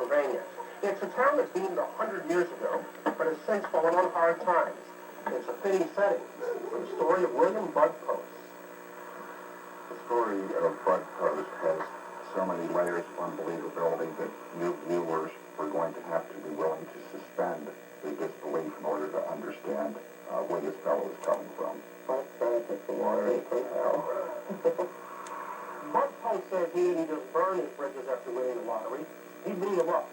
Pennsylvania. It's a town that boomed 100 years ago, but has since fallen on hard times. It's a fitting setting for the story of William Bud Post. The story of Bud Post has so many layers of unbelievability that new viewers are going to have to be willing to suspend their disbelief in order to understand where this fellow is coming from. Bud benefits the lottery from hell. Bud Post says he didn't just burn his bridges after winning the lottery. He blew them up.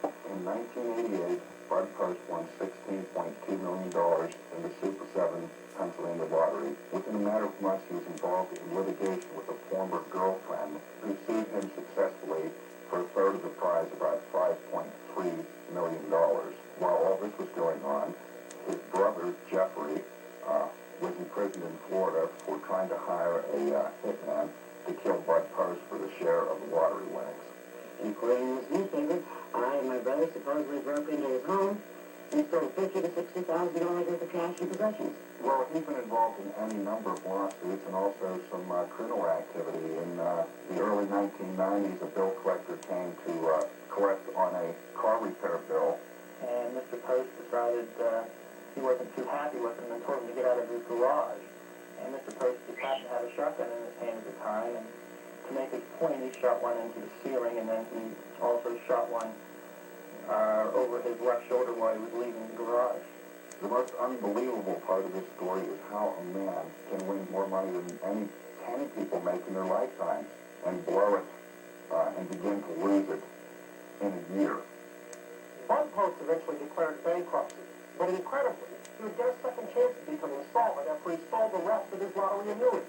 In 1988, Bud Post won $16.2 million in the Super 7 Pennsylvania lottery. Within a matter of months, he was involved in litigation with a former girlfriend who sued him successfully for a third of the prize, about $5.3 million. While all this was going on, his brother, Jeffrey, was imprisoned in Florida for trying to hire a hitman to kill Bud Post for the share of the lottery winnings. According to this newspaper, I and my brother supposedly broke into his home and stole $50,000 to $60,000 worth of cash and possessions. Well, he's been involved in any number of lawsuits and also some criminal activity. In the early 1990s, a bill collector came to collect on a car repair bill. And Mr. Post decided he wasn't too happy with him and told him to get out of his garage. And Mr. Post just happened to have a shotgun in his hand at the time, and to make his point, he shot one into the ceiling, and then he also shot one over his left shoulder while he was leaving the garage. The most unbelievable part of this story is how a man can win more money than any 10 people make in their lifetimes and blow it and begin to lose it in a year. Bud Post eventually declared bankruptcy, but incredibly, he would get a second chance to become insolvent after he sold the rest of his lottery annuity.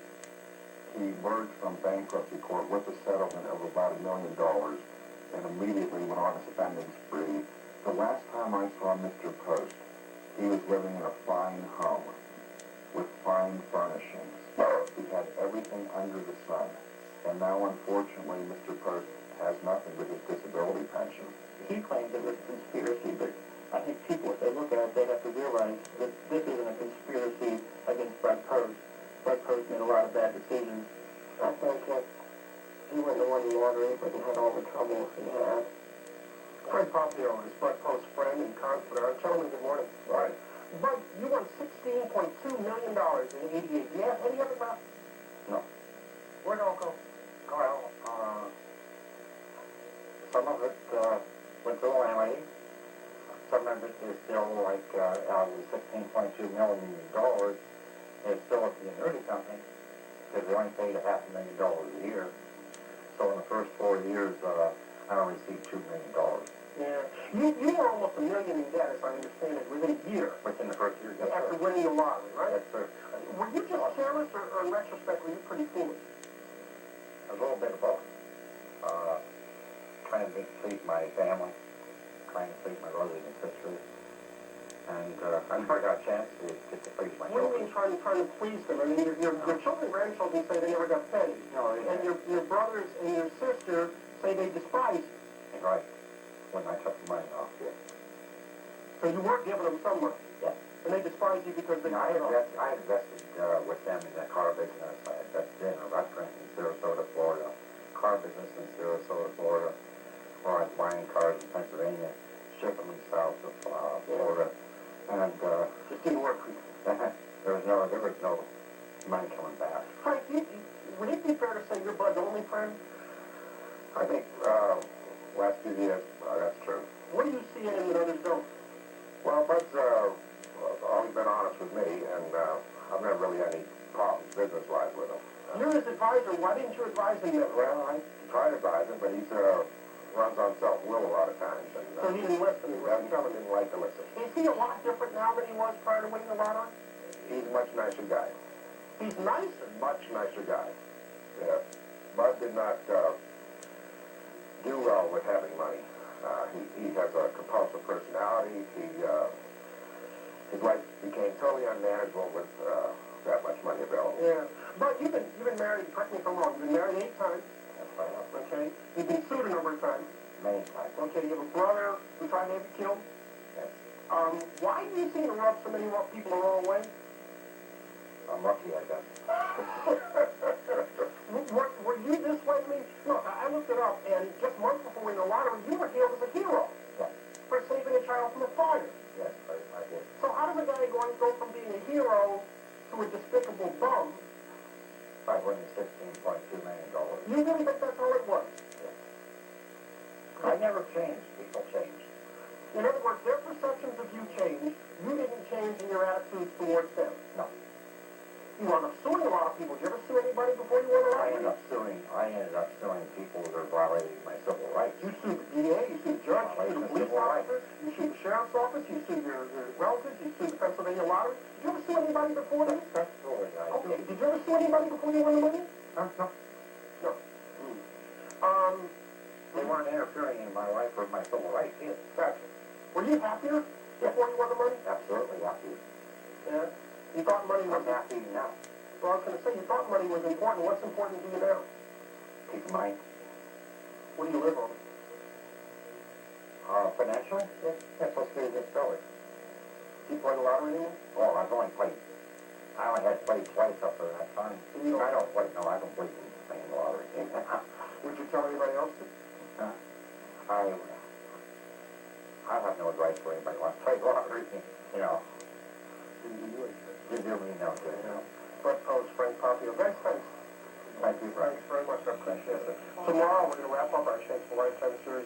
He emerged from bankruptcy court with a settlement of about $1 million and immediately went on a spending spree. The last time I saw Mr. Post, he was living in a fine home with fine furnishings. He had everything under the sun. And now, unfortunately, Mr. Post has nothing but his disability pension. He claims it was a conspiracy, but I think people, if they look at it, they have to realize that this isn't a conspiracy against Bud Post. Bud Post made a lot of bad decisions. I think that he wouldn't have won the lottery if he had all the troubles he had. Fred Popio is Bud Post's friend and confidant. Gentlemen, good morning. Right. Bud, you won $16.2 million in '88. Do you have any of it left? No. Where'd it all go? Well, some of it went to the landlady. Some of it is still like out of the $16.2 million is still at the annuity company because they only paid $500,000 a year. So in the first 4 years, I only received $2 million. Yeah. You were almost $1 million in debt, as I understand it, within a year. Within the first year, yes, After sir. winning the lottery, right? Yes, sir. Were you just careless, or in retrospect, were you pretty foolish? A little bit of both. Trying to please my family, trying to please my brothers and sisters, and I never got a chance to get to please my What do you children. mean trying to please them? I mean, your children and grandchildren say they never got pennies. No, And your brothers and your sister say they despise you. right, when I took the money off, yeah. So you weren't giving them some money. Yeah. And they despise you because they I got it off. I invested with them in that car business. I invested in a restaurant in Sarasota, Florida, car business in Sarasota, Florida, where I was buying cars in Pennsylvania, shipping them south of Florida, and Just didn't work for you. there was no money coming back. Frank, would it be fair to say you're Bud's only friend? I think last few years, that's true. What do you see in him that others don't? Well, Bud's always been honest with me, and I've never really had any problems business-wise with him. You're his advisor. Why didn't you advise him yet? Well, I tried to advise him, but he's runs on self-will a lot of times, and So he didn't listen. He wasn't coming. didn't like to listen. Is he a lot different now than he was prior to winning the lottery? He's a much nicer guy. He's nicer. Much nicer guy. Yeah. Bud did not do well with having money. He has a compulsive personality. His life became totally unmanageable with that much money available. Yeah. But you've been married, correct me if I'm wrong, you've been married 8 times. That's right. Okay. You've been sued a number of times. Many times. Okay. You have a brother who tried to have you killed. Yes. Why do you seem to rub so many people the wrong way? I'm lucky, I guess. Were you this way? I mean, look, I looked it up, and just months before winning the lottery, you were here You really think that's all it was? I never changed, people changed. In other words, their perceptions of you changed. You didn't change in your attitudes towards them. No. You wound up suing a lot of people. Did you ever sue anybody before you won the I lottery? ended up suing people that are violating my civil rights. You sued the DA, you sued the judge, you sued the police Civil rights. officer, you sued the sheriff's office, you sued your relatives, you sued the Pennsylvania lottery. Did you ever sue anybody before this? That's totally I do. Okay, did you ever sue anybody before you won the money? No. No. They weren't interfering in my life or my civil rights either. Gotcha. Were you happier before you won the money? Absolutely happy. Yeah. You thought money was... I'm happy now. Well, I was going to say, you thought money was important. What's important to you now? Peace of mind. What do you live on? Financial? Yeah, that's supposed to be a good story. Do you play the lottery anymore? Well, I've only played. I only had played twice up to that time. You don't- I don't play. No, I don't play playing the lottery. Would you tell anybody else to? I have no advice for anybody who wants to play the lottery. You know, you do me no good. You know. Brett Post, Frank Papio. Guys, thanks. Thank you, Frank. Thanks very much. I appreciate it. Tomorrow, we're going to wrap up our Chance for Lifetime series.